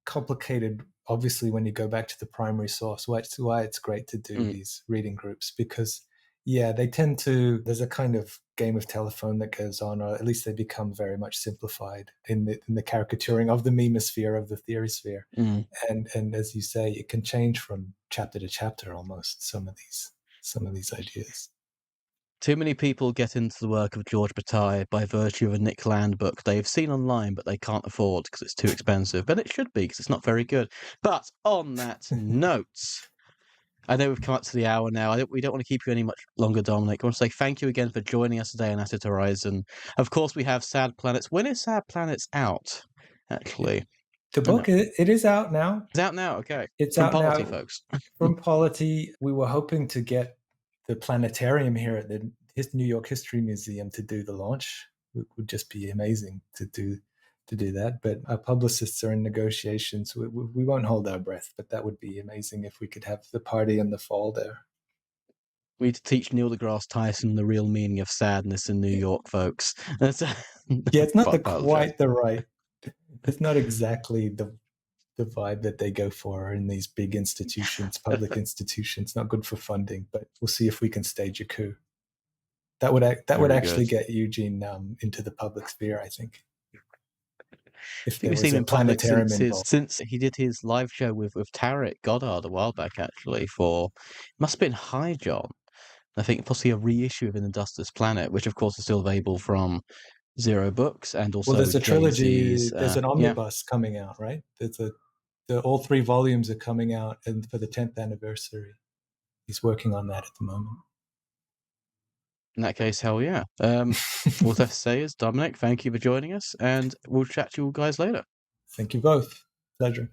complicated, obviously, when you go back to the primary source. That's why it's great to do these reading groups, because they tend to, there's a kind of game of telephone that goes on, or at least they become very much simplified in the caricaturing of the memosphere, of the theory sphere. And as you say, it can change from chapter to chapter almost, some of these ideas. Too many people get into the work of George Bataille by virtue of a Nick Land book they've seen online but they can't afford because it's too expensive. But it should be, because it's not very good. But on that note, I know we've come up to the hour now. We don't want to keep you any much longer, Dominic. I want to say thank you again for joining us today on Acid Horizon. Of course, we have Sad Planets. When is Sad Planets out, actually? The book, it is out now. It's out now, okay. It's from out Polity, now, folks. From Polity. We were hoping to get the planetarium here at the New York History Museum to do the launch. It would just be amazing to do that. But our publicists are in negotiations. We won't hold our breath, but that would be amazing if we could have the party in the fall there. We need to teach Neil deGrasse Tyson the real meaning of sadness in New York, folks. It's not quite the right. It's not exactly the vibe that they go for in these big institutions, public institutions. Not good for funding, but we'll see if we can stage a coup. That would actually get Eugene into the public sphere, I think. If there was a planetarium involved. Since he did his live show with Tarek Goddard a while back, actually, must have been High John. I think possibly a reissue of An Industrious Planet, which of course is still available from Zero Books, and also there's a trilogy. Jay-Z's, there's an omnibus coming out, right? All 3 volumes are coming out, and for the 10th anniversary, he's working on that at the moment. In that case, hell yeah. All I have to say is, Dominic, thank you for joining us, and we'll chat to you guys later. Thank you both. Pleasure.